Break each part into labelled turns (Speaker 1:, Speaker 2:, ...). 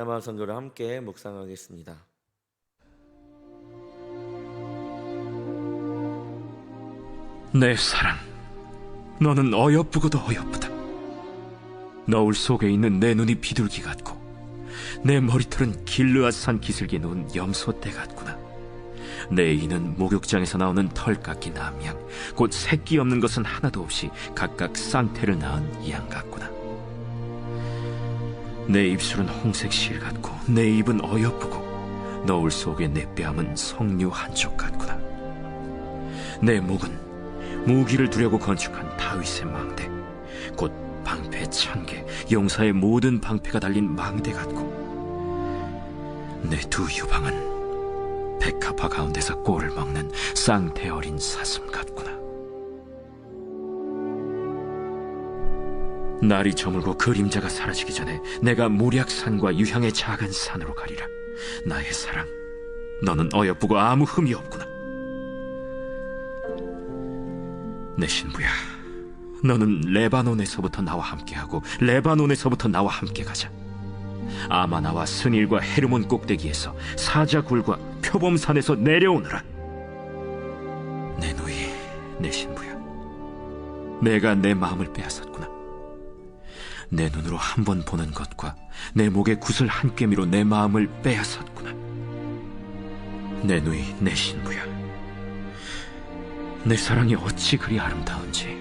Speaker 1: 자막 선교를 함께 묵상하겠습니다.
Speaker 2: 내 사랑, 너는 어여쁘고도 어여쁘다. 너울 속에 있는 내 눈이 비둘기 같고 내 머리털은 길르앗산 기슭에 놓은 염소떼 같구나. 내 이는 목욕장에서 나오는 털깎이 남양, 곧 새끼 없는 것은 하나도 없이 각각 쌍태를 낳은 양 같구나. 내 입술은 홍색 실 같고 내 입은 어여쁘고 너울 속에 내 뺨은 석류 한쪽 같구나. 내 목은 무기를 두려고 건축한 다윗의 망대, 곧 방패 1000개, 용사의 모든 방패가 달린 망대 같고, 내 두 유방은 백합화 가운데서 꼴을 먹는 쌍태 어린 사슴 같구나. 날이 저물고 그림자가 사라지기 전에 내가 모략산과 유향의 작은 산으로 가리라. 나의 사랑, 너는 어여쁘고 아무 흠이 없구나. 내 신부야, 너는 레바논에서부터 나와 함께하고 레바논에서부터 나와 함께 가자. 아마나와 스닐과 헤르몬 꼭대기에서 사자굴과 표범산에서 내려오너라. 내 누이, 내 신부야, 내가 내 마음을 빼앗았구나. 내 눈으로 한 번 보는 것과 내 목의 구슬 한 꿰미로 내 마음을 빼앗았구나. 내 누이, 내 신부야, 내 사랑이 어찌 그리 아름다운지.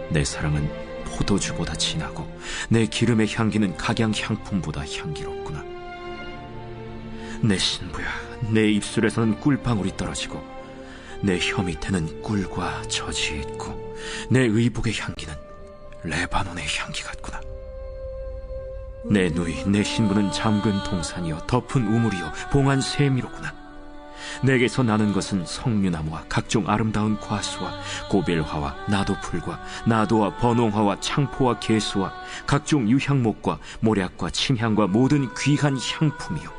Speaker 2: 내 사랑은 포도주보다 진하고 내 기름의 향기는 각양 향품보다 향기롭구나. 내 신부야, 내 입술에서는 꿀방울이 떨어지고 내 혀 밑에는 꿀과 젖이 있고 내 의복의 향기는 레바논의 향기 같구나. 내 누이, 내 신부는 잠근 동산이요 덮은 우물이요 봉한 세미로구나. 내게서 나는 것은 석류나무와 각종 아름다운 과수와 고벨화와 나도풀과 나도와 번홍화와 창포와 개수와 각종 유향목과 모략과 침향과 모든 귀한 향품이요.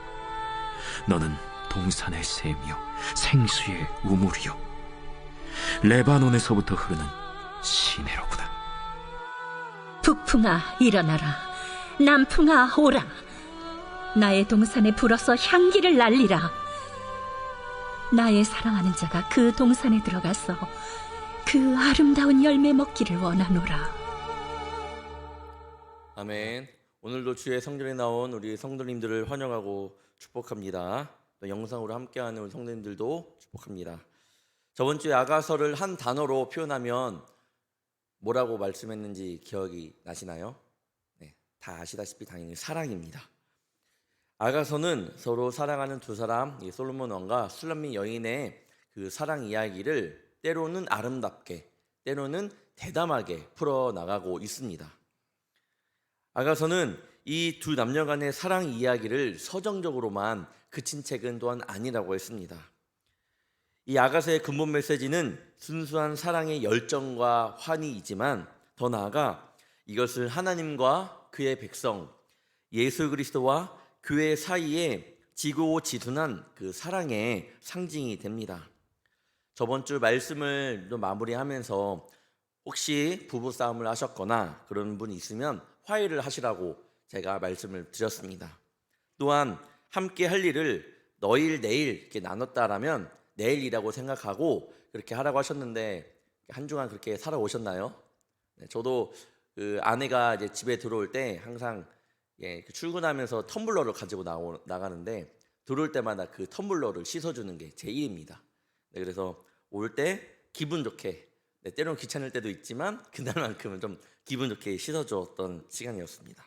Speaker 2: 너는 동산의 샘이요 생수의 우물이요 레바논에서부터 흐르는 시내로구나.
Speaker 3: 북풍아 일어나라, 남풍아 오라. 나의 동산에 불어서 향기를 날리라. 나의 사랑하는 자가 그 동산에 들어가서 그 아름다운 열매 먹기를 원하노라.
Speaker 1: 아멘. 오늘도 주의 성전에 나온 우리 성도님들을 환영하고 축복합니다. 또 영상으로 함께하는 우리 성도님들도 축복합니다. 저번 주에 아가서를 한 단어로 표현하면 뭐라고 말씀했는지 기억이 나시나요? 네, 다 아시다시피 당연히 사랑입니다. 아가서는 서로 사랑하는 두 사람, 솔로몬 왕과 술람미 여인의 그 사랑 이야기를 때로는 아름답게, 때로는 대담하게 풀어나가고 있습니다. 아가서는 이 두 남녀 간의 사랑 이야기를 서정적으로만 그친 책은 또한 아니라고 했습니다. 이 아가서의 근본 메시지는 순수한 사랑의 열정과 환희이지만 더 나아가 이것을 하나님과 그의 백성, 예수 그리스도와 교회 사이에 지고지순한 그 사랑의 상징이 됩니다. 저번 주 말씀을 마무리하면서 혹시 부부싸움을 하셨거나 그런 분이 있으면 화해를 하시라고 제가 말씀을 드렸습니다. 또한 함께 할 일을 너일 내일 이렇게 나눴다라면 내일이라고 생각하고 그렇게 하라고 하셨는데 한 주간 그렇게 살아오셨나요? 네, 저도 그 아내가 이제 집에 들어올 때 항상 출근하면서 텀블러를 가지고 나가는데 들어올 때마다 그 텀블러를 씻어주는 게 제 일입니다. 네, 그래서 올 때 기분 좋게, 때로는 귀찮을 때도 있지만 그날만큼은 좀 기분 좋게 씻어주었던 시간이었습니다.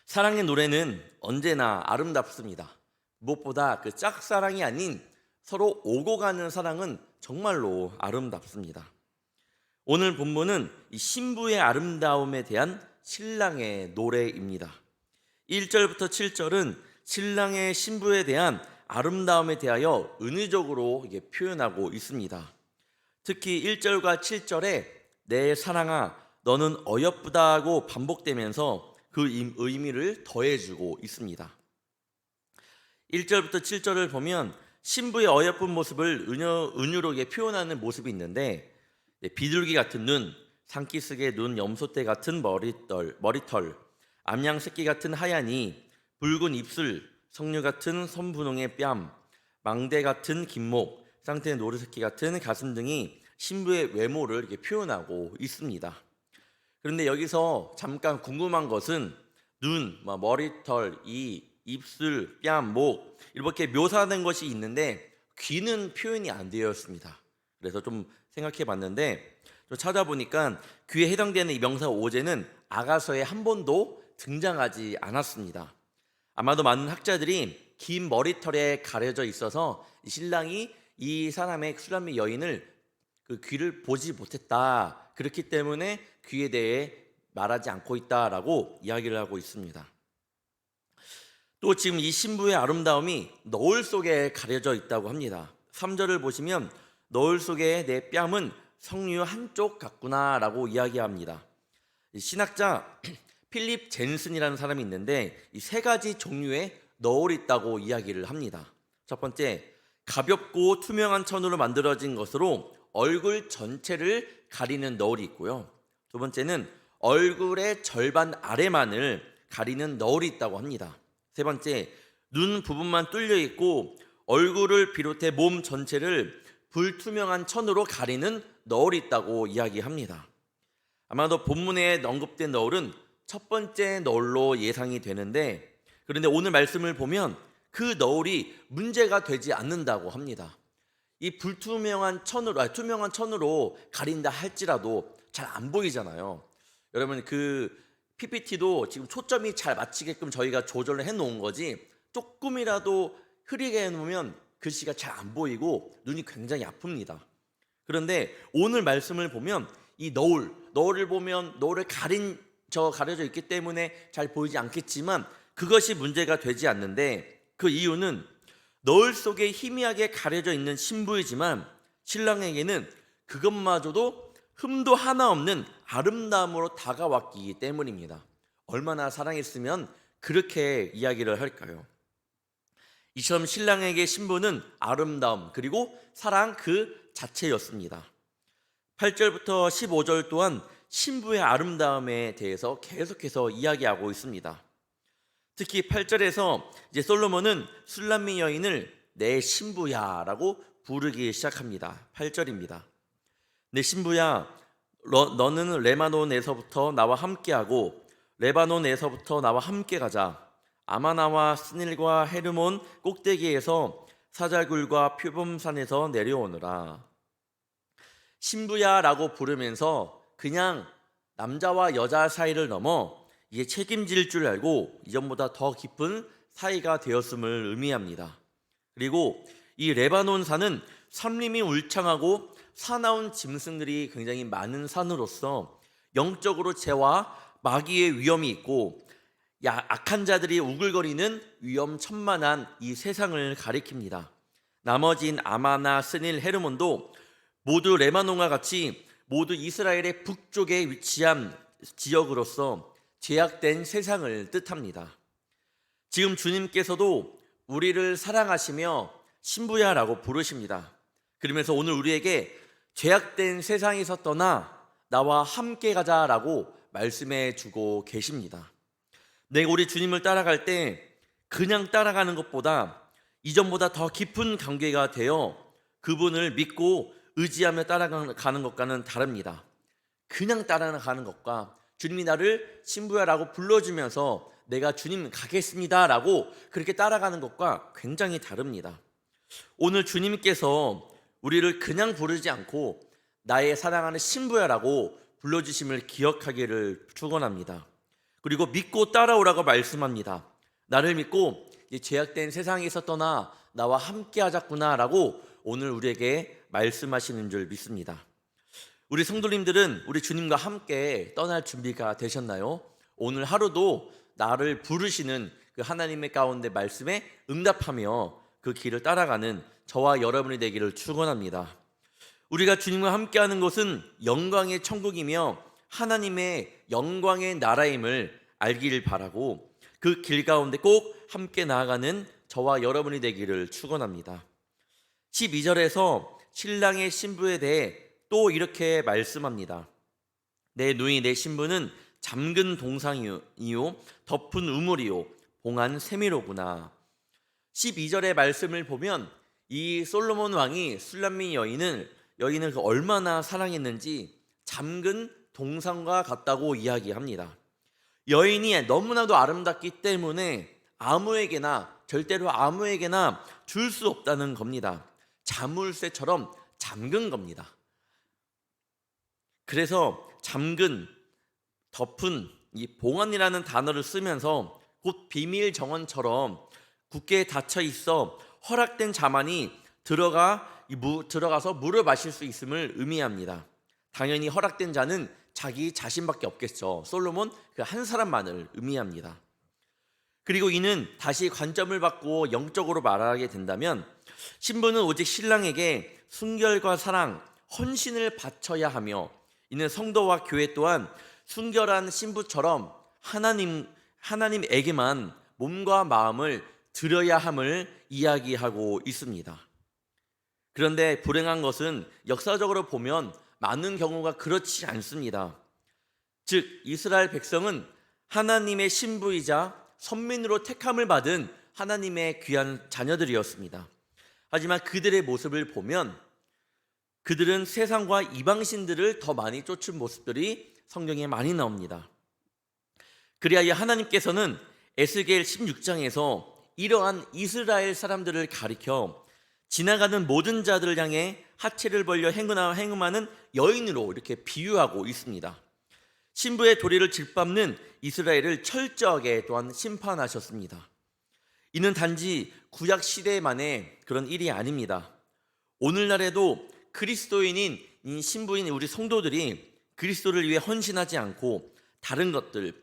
Speaker 1: 사랑의 노래는 언제나 아름답습니다. 무엇보다 그 짝사랑이 아닌 서로 오고 가는 사랑은 정말로 아름답습니다. 오늘 본문은 이 신부의 아름다움에 대한 신랑의 노래입니다. 1절부터 7절은 신랑의 신부에 대한 아름다움에 대하여 은유적으로 표현하고 있습니다. 특히 1절과 7절에 내 사랑아 너는 어여쁘다고 반복되면서 그 의미를 더해주고 있습니다. 1절부터 7절을 보면 신부의 어여쁜 모습을 은유로 표현하는 모습이 있는데 비둘기 같은 눈, 산기슭의 눈, 염소떼 같은 머리털, 암양 새끼 같은 하얀이, 붉은 입술, 석류 같은 선분홍의 뺨, 망대 같은 긴목, 쌍태 노루새끼 같은 가슴 등이 신부의 외모를 이렇게 표현하고 있습니다. 그런데 여기서 잠깐 궁금한 것은 눈, 머리털, 입술, 뺨, 목 이렇게 묘사된 것이 있는데 귀는 표현이 안 되어 있습니다. 그래서 좀 생각해 봤는데 좀 찾아보니까 귀에 해당되는 이 명사 오제는 아가서에 한 번도 등장하지 않았습니다. 아마도 많은 학자들이 긴 머리털에 가려져 있어서 신랑이 이 사람의 술람미 여인을 그 귀를 보지 못했다. 그렇기 때문에 귀에 대해 말하지 않고 있다라고 이야기를 하고 있습니다. 또 지금 이 신부의 아름다움이 너울 속에 가려져 있다고 합니다. 3절을 보시면 너울 속에 내 뺨은 석류 한쪽 같구나라고 이야기합니다. 신학자 필립 젠슨이라는 사람이 있는데 이 세 가지 종류의 너울이 있다고 이야기를 합니다. 첫 번째, 가볍고 투명한 천으로 만들어진 것으로 얼굴 전체를 가리는 너울이 있고요. 두 번째는 얼굴의 절반 아래만을 가리는 너울이 있다고 합니다. 세 번째, 눈 부분만 뚫려 있고 얼굴을 비롯해 몸 전체를 불투명한 천으로 가리는 너울이 있다고 이야기합니다. 아마도 본문에 언급된 너울은 첫 번째 너울로 예상이 되는데, 그런데 오늘 말씀을 보면 그 너울이 문제가 되지 않는다고 합니다. 이 투명한 천으로 가린다 할지라도 잘 안 보이잖아요. 여러분 그 PPT도 지금 초점이 잘 맞추게끔 저희가 조절을 해놓은 거지, 조금이라도 흐리게 해놓으면 글씨가 잘 안 보이고 눈이 굉장히 아픕니다. 그런데 오늘 말씀을 보면 이 너울을 보면 너울을 가려져 있기 때문에 잘 보이지 않겠지만 그것이 문제가 되지 않는데, 그 이유는 너울 속에 희미하게 가려져 있는 신부이지만 신랑에게는 그것마저도 흠도 하나 없는 아름다움으로 다가왔기 때문입니다. 얼마나 사랑했으면 그렇게 이야기를 할까요? 이처럼 신랑에게 신부는 아름다움 그리고 사랑 그 자체였습니다. 8절부터 15절 또한 신부의 아름다움에 대해서 계속해서 이야기하고 있습니다. 특히 8절에서 이제 솔로몬은 술람미 여인을 내 신부야 라고 부르기 시작합니다. 8절입니다. 내 신부야, 너는 레바논에서부터 나와 함께하고 레바논에서부터 나와 함께 가자. 아마나와 스닐과 헤르몬 꼭대기에서 사자굴과 표범산에서 내려오느라. 신부야 라고 부르면서 그냥 남자와 여자 사이를 넘어 이게 책임질 줄 알고 이전보다 더 깊은 사이가 되었음을 의미합니다. 그리고 이 레바논 산은 산림이 울창하고 사나운 짐승들이 굉장히 많은 산으로서 영적으로 죄와 마귀의 위험이 있고 악한 자들이 우글거리는 위험천만한 이 세상을 가리킵니다. 나머진 아마나, 스닐, 헤르몬도 모두 레바논과 같이 모두 이스라엘의 북쪽에 위치한 지역으로서 죄악된 세상을 뜻합니다. 지금 주님께서도 우리를 사랑하시며 신부야라고 부르십니다. 그러면서 오늘 우리에게 죄악된 세상에서 떠나 나와 함께 가자라고 말씀해 주고 계십니다. 내가 우리 주님을 따라갈 때 그냥 따라가는 것보다 이전보다 더 깊은 관계가 되어 그분을 믿고 의지하며 따라가는 것과는 다릅니다. 그냥 따라가는 것과 주님이 나를 신부야라고 불러주면서 내가 주님 가겠습니다라고 그렇게 따라가는 것과 굉장히 다릅니다. 오늘 주님께서 우리를 그냥 부르지 않고 나의 사랑하는 신부야라고 불러주심을 기억하기를 축원합니다. 그리고 믿고 따라오라고 말씀합니다. 나를 믿고 이 죄악된 세상에서 떠나 나와 함께 하자꾸나라고 오늘 우리에게 말씀하시는 줄 믿습니다. 우리 성도님들은 우리 주님과 함께 떠날 준비가 되셨나요? 오늘 하루도 나를 부르시는 그 하나님의 가운데 말씀에 응답하며 그 길을 따라가는 저와 여러분이 되기를 축원합니다. 우리가 주님과 함께하는 곳은 영광의 천국이며 하나님의 영광의 나라임을 알기를 바라고 그 길 가운데 꼭 함께 나아가는 저와 여러분이 되기를 축원합니다. 12절에서 신랑의 신부에 대해 또 이렇게 말씀합니다. 내 누이 내 신부는 잠근 동상이요 덮은 우물이요 봉한 세미로구나. 12절의 말씀을 보면 이 솔로몬 왕이 술람미 여인을 그 얼마나 사랑했는지 잠근 동상과 같다고 이야기합니다. 여인이 너무나도 아름답기 때문에 절대로 아무에게나 줄 수 없다는 겁니다. 자물쇠처럼 잠근 겁니다. 그래서 잠근, 덮은, 이 봉헌이라는 단어를 쓰면서 곧 비밀 정원처럼 굳게 닫혀 있어 허락된 자만이 들어가서 물을 마실 수 있음을 의미합니다. 당연히 허락된 자는 자기 자신밖에 없겠죠. 솔로몬 그 한 사람만을 의미합니다. 그리고 이는 다시 관점을 바꾸어 영적으로 말하게 된다면 신부는 오직 신랑에게 순결과 사랑, 헌신을 바쳐야 하며, 이는 성도와 교회 또한 순결한 신부처럼 하나님에게만 몸과 마음을 드려야 함을 이야기하고 있습니다. 그런데 불행한 것은 역사적으로 보면 많은 경우가 그렇지 않습니다. 즉 이스라엘 백성은 하나님의 신부이자 선민으로 택함을 받은 하나님의 귀한 자녀들이었습니다. 하지만 그들의 모습을 보면 그들은 세상과 이방신들을 더 많이 쫓은 모습들이 성경에 많이 나옵니다. 그리하여 하나님께서는 에스겔 16장에서 이러한 이스라엘 사람들을 가리켜 지나가는 모든 자들을 향해 하체를 벌려 행음하는 여인으로 이렇게 비유하고 있습니다. 신부의 도리를 짓밟는 이스라엘을 철저하게 또한 심판하셨습니다. 이는 단지 구약 시대만의 그런 일이 아닙니다. 오늘날에도 그리스도인인 신부인 우리 성도들이 그리스도를 위해 헌신하지 않고 다른 것들,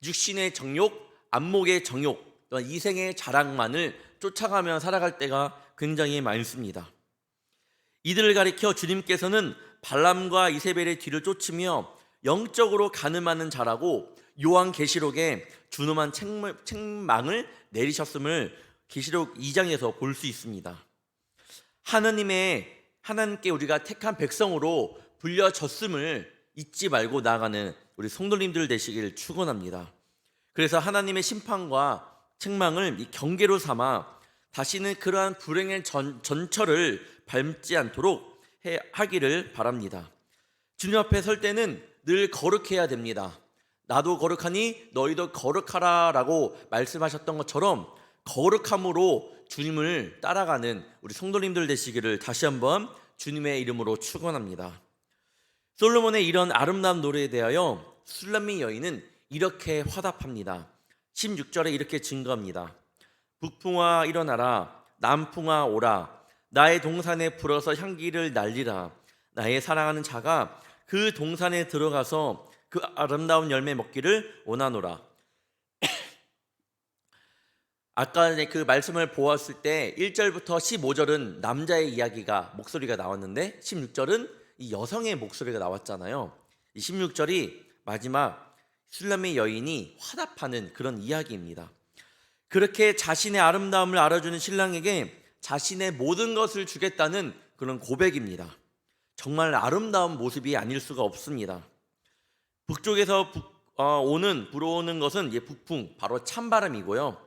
Speaker 1: 육신의 정욕, 안목의 정욕, 또한 이생의 자랑만을 쫓아가며 살아갈 때가 굉장히 많습니다. 이들을 가리켜 주님께서는 발람과 이세벨의 뒤를 쫓으며 영적으로 가늠하는 자라고 요한계시록에 준엄한 책망을 내리셨음을 계시록 2장에서 볼 수 있습니다. 하나님께 우리가 택한 백성으로 불려졌음을 잊지 말고 나아가는 우리 성도님들 되시길 축원합니다. 그래서 하나님의 심판과 책망을 이 경계로 삼아 다시는 그러한 불행의 전철을 밟지 않도록 하기를 바랍니다. 주님 앞에 설 때는 늘 거룩해야 됩니다. 나도 거룩하니 너희도 거룩하라 라고 말씀하셨던 것처럼 거룩함으로 주님을 따라가는 우리 성도님들 되시기를 다시 한번 주님의 이름으로 축원합니다. 솔로몬의 이런 아름다운 노래에 대하여 술람미 여인은 이렇게 화답합니다. 16절에 이렇게 증거합니다. 북풍아 일어나라, 남풍아 오라, 나의 동산에 불어서 향기를 날리라. 나의 사랑하는 자가 그 동산에 들어가서 그 아름다운 열매 먹기를 원하노라. 아까 그 말씀을 보았을 때 1절부터 15절은 남자의 이야기가 목소리가 나왔는데 16절은 이 여성의 목소리가 나왔잖아요. 이 16절이 마지막 술람미 여인이 화답하는 그런 이야기입니다. 그렇게 자신의 아름다움을 알아주는 신랑에게 자신의 모든 것을 주겠다는 그런 고백입니다. 정말 아름다운 모습이 아닐 수가 없습니다. 북쪽에서 불어오는 것은 북풍, 바로 찬바람이고요.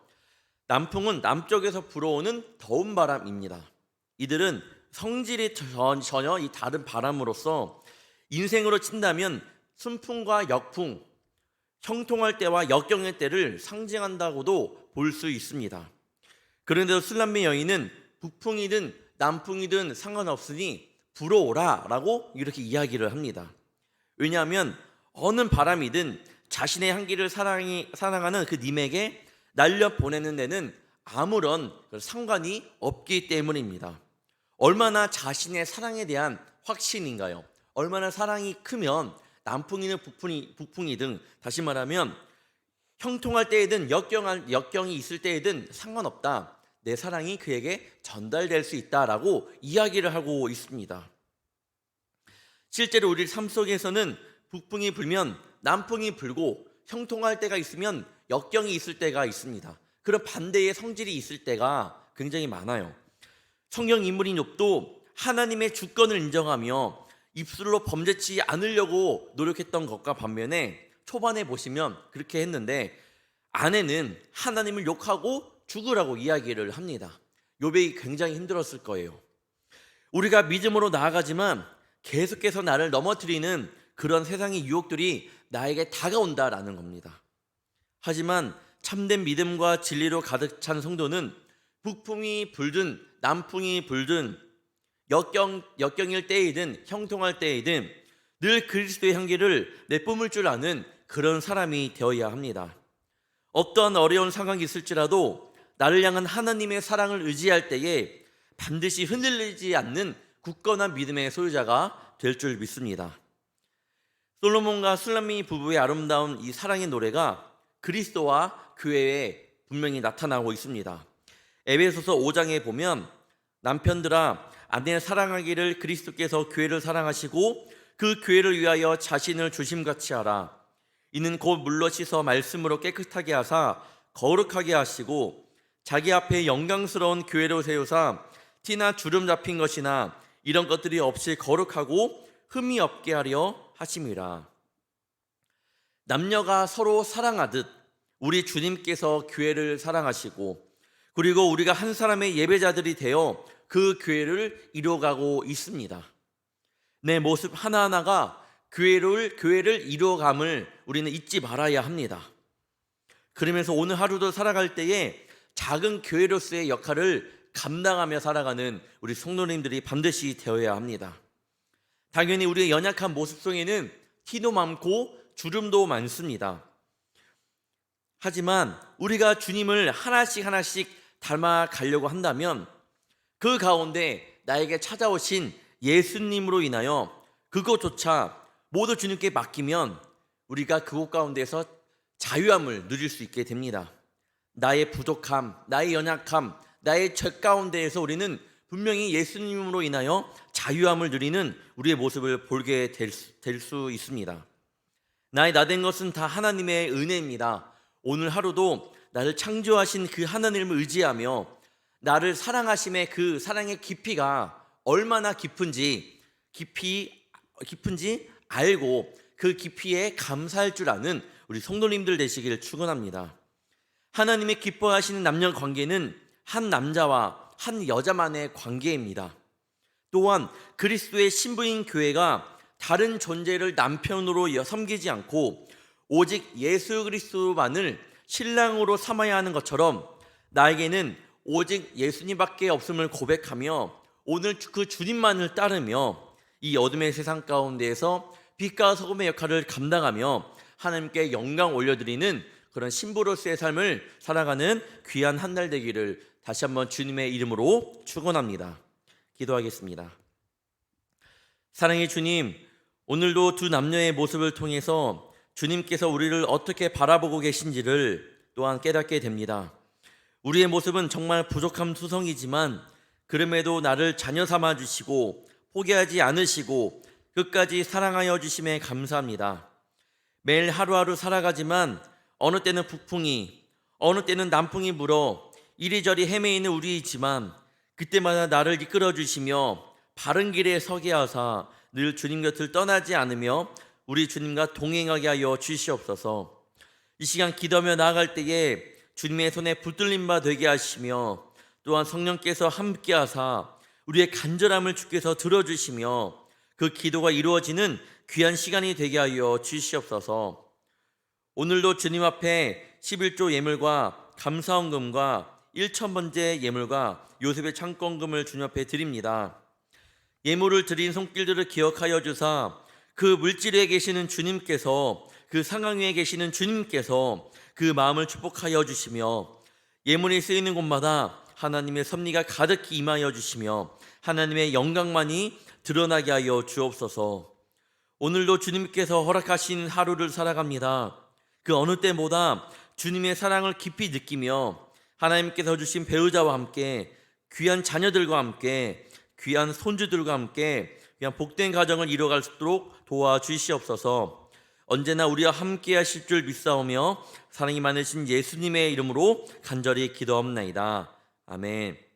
Speaker 1: 남풍은 남쪽에서 불어오는 더운 바람입니다. 이들은 성질이 전혀 이 다른 바람으로서 인생으로 친다면 순풍과 역풍, 형통할 때와 역경의 때를 상징한다고도 볼 수 있습니다. 그런데도 술람미 여인은 북풍이든 남풍이든 상관없으니 불어오라 라고 이렇게 이야기를 합니다. 왜냐하면 어느 바람이든 자신의 향기를 사랑하는 그 님에게 날려보내는 데는 아무런 상관이 없기 때문입니다. 얼마나 자신의 사랑에 대한 확신인가요? 얼마나 사랑이 크면 남풍이든 북풍이든, 다시 말하면 형통할 때이든 역경이 있을 때이든 상관없다. 내 사랑이 그에게 전달될 수 있다라고 이야기를 하고 있습니다. 실제로 우리 삶 속에서는 북풍이 불면 남풍이 불고 형통할 때가 있으면 역경이 있을 때가 있습니다. 그런 반대의 성질이 있을 때가 굉장히 많아요. 성경 인물인 욥도 하나님의 주권을 인정하며 입술로 범죄치 않으려고 노력했던 것과 반면에 초반에 보시면 그렇게 했는데 아내는 하나님을 욕하고 죽으라고 이야기를 합니다. 욥이 굉장히 힘들었을 거예요. 우리가 믿음으로 나아가지만 계속해서 나를 넘어뜨리는 그런 세상의 유혹들이 나에게 다가온다라는 겁니다. 하지만 참된 믿음과 진리로 가득 찬 성도는 북풍이 불든 남풍이 불든 역경일 때이든 형통할 때이든 늘 그리스도의 향기를 내뿜을 줄 아는 그런 사람이 되어야 합니다. 어떠한 어려운 상황이 있을지라도 나를 향한 하나님의 사랑을 의지할 때에 반드시 흔들리지 않는 굳건한 믿음의 소유자가 될 줄 믿습니다. 솔로몬과 술람미 부부의 아름다운 이 사랑의 노래가 그리스도와 교회에 분명히 나타나고 있습니다. 에베소서 5장에 보면 남편들아 아내를 사랑하기를 그리스도께서 교회를 사랑하시고 그 교회를 위하여 자신을 주심같이 하라. 이는 곧 물로 씻어 말씀으로 깨끗하게 하사 거룩하게 하시고 자기 앞에 영광스러운 교회로 세우사 티나 주름 잡힌 것이나 이런 것들이 없이 거룩하고 흠이 없게 하려 하심이라. 남녀가 서로 사랑하듯 우리 주님께서 교회를 사랑하시고 그리고 우리가 한 사람의 예배자들이 되어 그 교회를 이루어가고 있습니다. 내 모습 하나하나가 교회를 이루어감을 우리는 잊지 말아야 합니다. 그러면서 오늘 하루도 살아갈 때에 작은 교회로서의 역할을 감당하며 살아가는 우리 성도님들이 반드시 되어야 합니다. 당연히 우리의 연약한 모습 속에는 티도 많고 주름도 많습니다. 하지만 우리가 주님을 하나씩 닮아가려고 한다면 그 가운데 나에게 찾아오신 예수님으로 인하여 그것조차 모두 주님께 맡기면 우리가 그곳 가운데서 자유함을 누릴 수 있게 됩니다. 나의 부족함, 나의 연약함, 나의 죄 가운데에서 우리는 분명히 예수님으로 인하여 자유함을 누리는 우리의 모습을 보게 될 수 있습니다. 나의 나된 것은 다 하나님의 은혜입니다. 오늘 하루도 나를 창조하신 그 하나님을 의지하며 나를 사랑하심의 그 사랑의 깊이가 얼마나 깊은지 알고 그 깊이에 감사할 줄 아는 우리 성도님들 되시기를 축원합니다. 하나님의 기뻐하시는 남녀 관계는 한 남자와 한 여자만의 관계입니다. 또한 그리스도의 신부인 교회가 다른 존재를 남편으로 섬기지 않고 오직 예수 그리스도만을 신랑으로 삼아야 하는 것처럼 나에게는 오직 예수님밖에 없음을 고백하며 오늘 그 주님만을 따르며 이 어둠의 세상 가운데에서 빛과 소금의 역할을 감당하며 하나님께 영광 올려드리는 그런 신부로서의 삶을 살아가는 귀한 한 날 되기를 다시 한번 주님의 이름으로 축원합니다. 기도하겠습니다. 사랑의 주님, 오늘도 두 남녀의 모습을 통해서 주님께서 우리를 어떻게 바라보고 계신지를 또한 깨닫게 됩니다. 우리의 모습은 정말 부족함 투성이지만 그럼에도 나를 자녀 삼아 주시고 포기하지 않으시고 끝까지 사랑하여 주심에 감사합니다. 매일 하루하루 살아가지만 어느 때는 북풍이 어느 때는 남풍이 불어 이리저리 헤매이는 우리이지만 그때마다 나를 이끌어 주시며 바른 길에 서게 하사 늘 주님 곁을 떠나지 않으며 우리 주님과 동행하게 하여 주시옵소서. 이 시간 기도하며 나아갈 때에 주님의 손에 붙들린 바 되게 하시며 또한 성령께서 함께 하사 우리의 간절함을 주께서 들어주시며 그 기도가 이루어지는 귀한 시간이 되게 하여 주시옵소서. 오늘도 주님 앞에 11조 예물과 감사헌금과 1,000번째 예물과 요셉의 창건금을 주님 앞에 드립니다. 예물을 드린 손길들을 기억하여 주사 그 물질에 계시는 주님께서 그 상황 위에 계시는 주님께서 그 마음을 축복하여 주시며 예물이 쓰이는 곳마다 하나님의 섭리가 가득히 임하여 주시며 하나님의 영광만이 드러나게 하여 주옵소서. 오늘도 주님께서 허락하신 하루를 살아갑니다. 그 어느 때보다 주님의 사랑을 깊이 느끼며 하나님께서 주신 배우자와 함께 귀한 자녀들과 함께 귀한 손주들과 함께 귀한 복된 가정을 이루어갈 수 있도록 도와주시옵소서. 언제나 우리와 함께 하실 줄 믿사오며 사랑이 많으신 예수님의 이름으로 간절히 기도합나이다. 아멘.